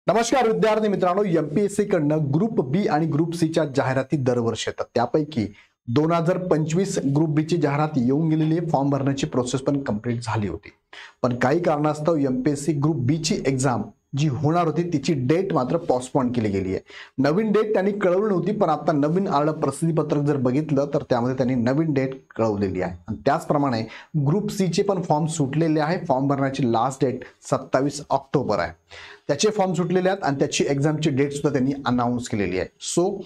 नमस्कार विद्यार्थी मित्रांनो, एमपीएससी कडनं ग्रुप बी आणि ग्रुप सी च्या जाहिराती दरवर्षी येतात। त्यापैकी 2025 ग्रुप बी ची जाहिरात येऊन गेलेली आहे। फॉर्म भरण्याची प्रोसेस पण कंप्लीट झाली होती, पण काही कारणास्तव एमपीएससी ग्रुप बी ची एग्जाम जी होणार होती तिची डेट मात्र पोस्टपोन केली गेली आहे। नवीन डेट त्यांनी कळवली नव्हती, पण आता नवीन आलं प्रसिद्धीपत्रक जर बघितलं तर त्यामध्ये त्यांनी नवीन डेट कळवलेली आहे। आणि त्याचप्रमाणे ग्रुप सी चे पण फॉर्म सुटलेले आहे। फॉर्म भरण्याची लास्ट डेट 27 ऑक्टोबर आहे। त्याचे फॉर्म सुटलेले आहेत आणि त्याची एग्जामची डेट सुद्धा त्यांनी अनाउन्स केलेली आहे। सो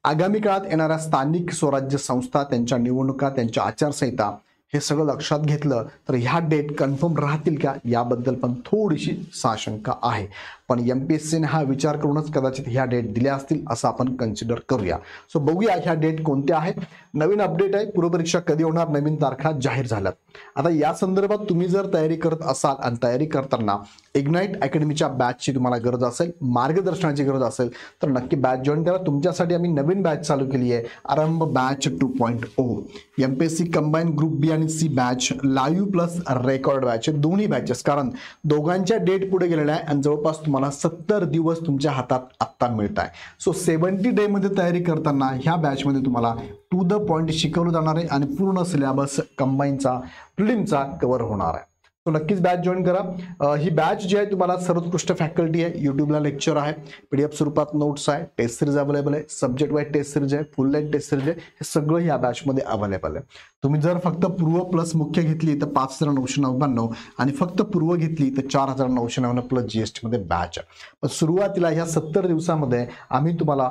आगामी काळात येणाऱ्या स्थानिक स्वराज्य संस्था, त्यांच्या निवडणुका, त्यांच्या आचारसंहिता हे सगळं लक्षात घेतलं तर ह्या डेट कन्फर्म राहतील का याबद्दल पण थोडीशी साशंका आहे। पण एमपीएससीने हा विचार करूनच कदाचित ह्या डेट दिल्या असतील असं आपण कन्सिडर करूया। सो बघूया ह्या डेट कोणत्या आहेत। नवीन अपडेट आहे, पूर्वपरीक्षा कधी होणार, नवीन तारखा जाहीर झाल्यात। आता या संदर्भात तुम्ही जर तयारी करत असाल आणि तयारी करताना इग्नाइट अकॅडमीच्या बॅचची तुम्हाला गरज असेल, मार्गदर्शनाची गरज असेल तर नक्की बॅच जॉईन करा। तुमच्यासाठी आम्ही नवीन बॅच चालू केली आहे, Aarambh batch 2.0। MPSC combine group B आणि C batch live plus record batch, दोन्ही बॅचेस, कारण दोघांच्या डेट पुढे गेलेल्या आहे आणि जवळपास तुम्हाला 70 दिवस तुमच्या हातात आत्ता मिळत आहे। सो 70 डे मध्ये तयारी करताना ह्या बॅच मध्ये तुम्हाला टू द पॉइंट शिकवलं जाणार आहे आणि पूर्ण सिलेबस कंबाईनचा प्रिलिमचा कव्हर होणार आहे। तो नक्कीच बॅच जॉईन करा। ही बॅच जी आहे तुम्हाला सर्वोत्कृष्ट फॅकल्टी आहे, युट्यूबला लेक्चर आहे, पीडीएफ स्वरूपात नोट्स आहे, टेस्ट सिरीज अवेलेबल आहे, सब्जेक्ट वाईज टेस्ट सिरीज आहे, फुल लेंथ टेस्ट सिरीज आहे, हे सगळं या बॅच मध्ये अवेलेबल आहे। तुम्ही जर फक्त पूर्व प्लस मुख्य घेतली तर 5999 आणि फक्त पूर्व घेतली तर 4999 प्लस जीएसटी मध्ये बॅच आहे। पण सुरुवातीला ह्या 70 दिवसामध्ये आम्ही तुम्हाला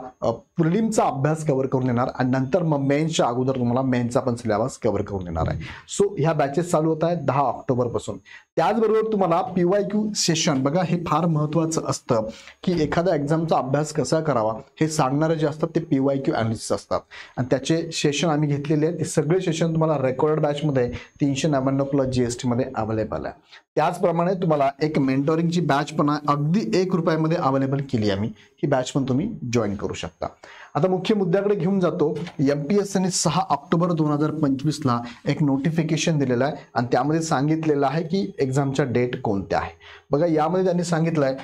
प्रिलिमचा अभ्यास कव्हर करून देणार आणि नंतर मग मेन्सच्या अगोदर तुम्हाला मेन्सचा पण सिलेबस कव्हर करून देणार आहे। सो ह्या बॅचेस चालू होत आहेत 10 ऑक्टोबर पासून। त्याचबरोबर तुम्हाला पीवायक्यू सेशन, बघा हे फार महत्त्वाचं असतं की एखाद्या एक्झामचा अभ्यास कसा करावा हे सांगणारे जे असतात ते पीवायक्यू अनालिसिस असतात आणि त्याचे सेशन आम्ही घेतलेले आहेत। ते सगळे सेशन तुम्हाला रेकॉर्ड बॅच मध्ये 399 प्लस जीएसटी मध्ये अवेलेबल आहे। त्याचप्रमाणे तुम्हाला एक मेंटोरिंगची बॅच पण अगदी 1 रुपयामध्ये अवेलेबल केली आम्ही, ही बॅच पण तुम्ही जॉईन करू शकता। आता मुख्य मुद्द्याकडे घेऊन जातो। एमपीएससीने 6 ऑक्टोबर 2025 ला एक नोटिफिकेशन दिलेलं आहे आणि त्यामध्ये सांगितलेलं आहे की एक्झामच्या डेट कोणत्या आहे। बघा यामध्ये त्यांनी सांगितलंय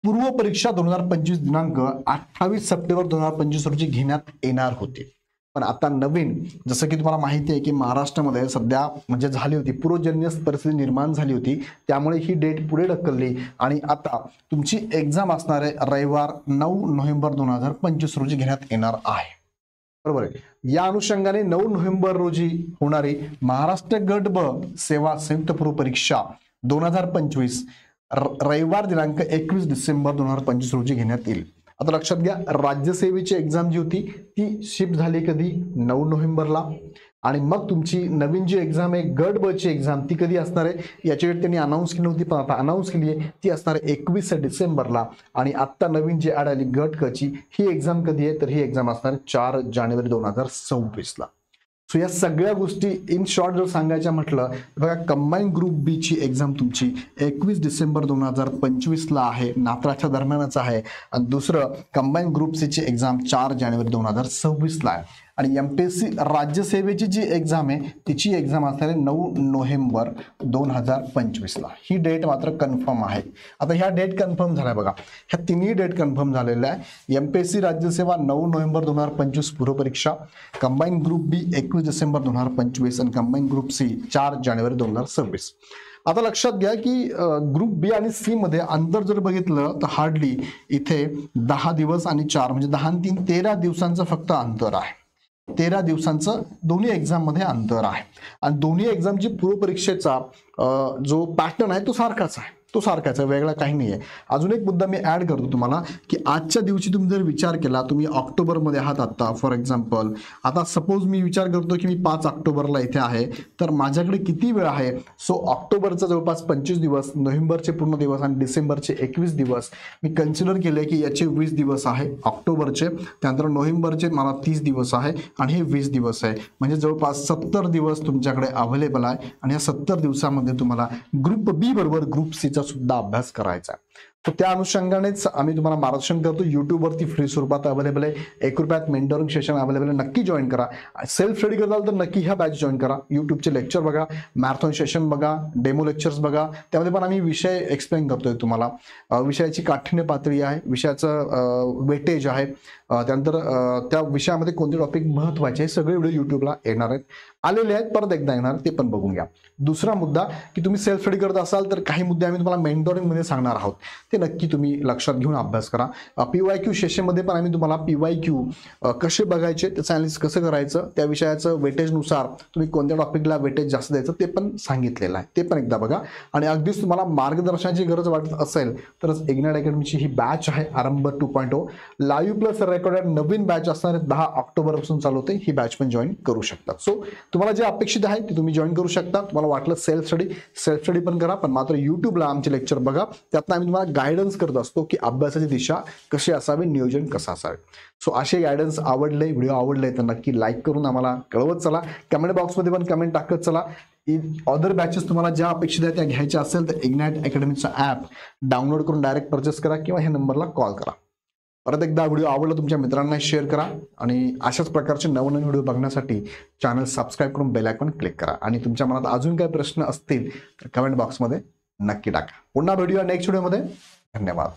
पूर्व परीक्षा 2025 दिनांक 28 सप्टेंबर 2025 रोजी घेण्यात येणार होती। पण आता नवीन, जसं की तुम्हाला माहिती आहे की महाराष्ट्रामध्ये सध्या म्हणजे झाली होती पूर्वजन्य परिस्थिती निर्माण झाली होती, त्यामुळे ही डेट पुढे ढकलली आणि आता तुमची एक्झाम असणार आहे रविवार 9 नोव्हेंबर 2025 रोजी घेण्यात येणार आहे। बरोबर आहे। या अनुषंगाने 9 नोव्हेंबर रोजी होणारी महाराष्ट्र गट ब सेवा संयुक्त पूर्व परीक्षा 2025 रविवार दिनांक 21 डिसेंबर 2025 रोजी घेण्यात येईल। आता लक्षात घ्या, राज्यसेवेची एक्झाम जी होती ती शिफ्ट झाली कधी 9 नोव्हेंबरला आणि मग तुमची नवीन जी एक्झाम आहे गट ब ची एक्झाम ती कधी असणार आहे याची डेट त्यांनी अनाउन्स केली होती, पण आता अनाउन्स केली आहे ती असणार आहे 21 डिसेंबरला। आणि आता नवीन जी ॲड आली गट क ची ही एक्झाम कधी आहे तर ही एक्झाम असणार आहे 4 जानेवारी 2026 ला। सो या सगळ्या गोष्टी इन शॉर्ट जर सांगायच्या म्हटलं बघा, कंबाईन ग्रुप बी ची एक्झाम तुमची 21 डिसेंबर 2025 ला आहे, नाताळच्या दरम्यानच आहे। आणि दुसरं कंबाईन ग्रुप सी ची एक्झाम 4 जानेवारी 2026 ला आहे। आणि एमपीएससी राज्यसेवेची जी एक्झाम आहे तिची एक्झाम असणार आहे 9 नोव्हेंबर 2025 ला। ही डेट मात्र कन्फर्म आहे। आता ह्या डेट कन्फर्म झाल्या बघा, ह्या तिन्ही डेट कन्फर्म झालेल्या आहे। एमपीएससी राज्यसेवा 9 नोव्हेंबर 2025 पूर्व परीक्षा, कंबाईन ग्रुप बी 21 डिसेंबर 2025 आणि कंबाईन ग्रुप सी 4 जानेवारी 2026। आता लक्षात घ्या की ग्रुप बी आणि सी मध्ये अंतर जर बघितलं तर हार्डली इथे 10 दिवस आणि 4 म्हणजे 10 आणि 3 13 दिवसांचं फक्त अंतर आहे। 13 दिवसांचं दोन्ही एक्झाम मध्ये अंतर आहे आणि दोन्ही एक्झामची पूर्व परीक्षेचा जो पॅटर्न आहे तो सारखाच आहे, वेगळा काही नाही आहे। अजून एक मुद्दा मी ऍड करतो तुम्हाला की आजच्या दिवशी तुम्ही जर विचार केला, तुम्ही ऑक्टोबर मध्ये आहात आता फॉर एक्झाम्पल, आता सपोज मी विचार करतो की मी 5 ऑक्टोबरला इथे आहे तर माझ्याकडे किती वेळ आहे। सो ऑक्टोबरचा जवळपास 25 दिवस, नोव्हेंबरचे पूर्ण दिवस आणि डिसेंबरचे 21 दिवस मी कन्सिडर केले की याचे 20 दिवस आहे ऑक्टोबरचे, त्यानंतर नोव्हेंबरचे मला 30 दिवस आहे आणि हे 20 दिवस आहे, म्हणजे जवळपास 70 दिवस तुमच्याकडे अवेलेबल आहे। आणि या 70 दिवसामध्ये तुम्हाला ग्रुप बी बरोबर ग्रुप सी सुद्धा अभ्यास करायचा आहे। तर त्या अनुषंगानेच आम्ही तुम्हाला मार्गदर्शन करतो. युट्यूबवरती फ्री स्वरूपात अवेलेबल आहे. 1 रुपयात मेंटरिंग सेशन अवेलेबल आहे. नक्की जॉईन करा. सेल्फ स्टडी करताल तर नक्की ह्या बॅच जॉईन करा. युट्यूबचे लेक्चर बघा, मॅरेथॉन सेशन बघा, डेमो लेक्चर्स बघा. त्यामध्ये पण आम्ही विषय एक्सप्लेन करतोय तुम्हाला. विषयाची काठिण्य पातळी आहे, विषयाचं वेटेज आहे, त्यानंतर त्या विषयामध्ये कोणते टॉपिक महत्त्वाचे हे सगळे व्हिडिओ युट्यूबला येणार आहेत, आलेले आहेत, परत एकदा येणार, ते पण बघून घ्या. दुसरा मुद्दा की तुम्ही सेल्फ स्टडी करत असाल तर काही मुद्दे आम्ही तुम्हाला मेंटॉरिंगमध्ये सांगणार आहोत, ते नक्की तुम्ही लक्षात घेऊन अभ्यास करा. PYQ सेशनमध्ये पण आम्ही तुम्हाला PYQ कसे बघायचे, त्याचं अनालिसिस कसं करायचं, त्या विषयाचं वेटेजनुसार तुम्ही कोणत्या टॉपिकला वेटेज जास्त द्यायचं ते पण सांगितलेलं आहे, ते पण एकदा बघा. आणि अगदीच तुम्हाला मार्गदर्शनाची गरज वाटत असेल तरच इग्नाइट अकॅडमीची ही बॅच आहे आरंभ 2.0 लाईव्ह प्लस रेकॉर्डेड नवीन बॅच असणार आहे. 10 ऑक्टोबरपासून चालू होते. ही बॅच पण जॉईन करू शकता. सो तुम्हाला जे अपेक्षित आहे ते तुम्ही जॉईन करू शकता. तुम्हाला वाटलं सेल्फ स्टडी पण करा, पण मात्र युट्यूबला आमचे लेक्चर बघा. त्यातनं आम्ही तुम्हाला गायडन्स करत असतो की अभ्यासाची दिशा कशी असावी, नियोजन कसं असावे. सो असे गायडन्स आवडले, व्हिडिओ आवडले तर नक्की लाईक करून आम्हाला कळवत चला. कमेंट बॉक्समध्ये पण कमेंट टाकत चला. अदर बॅचेस तुम्हाला ज्या अपेक्षित आहेत त्या घ्यायच्या असेल तर इग्नाइट अकॅडमीचा ॲप डाउनलोड करून डायरेक्ट परचेस करा किंवा ह्या नंबरला कॉल करा. परत एकदा व्हिडिओ आवडला तुमच्या मित्रांना शेअर करा आणि अशाच प्रकारचे नवनवीन व्हिडिओ बघण्यासाठी चॅनल सबस्क्राईब करून बेल आयकॉन क्लिक करा. आणि तुमच्या मनात अजून काही प्रश्न असतील तर कमेंट बॉक्समध्ये नक्की टाका. पुन्हा भेटूया नेक्स्ट व्हिडिओमध्ये. धन्यवाद.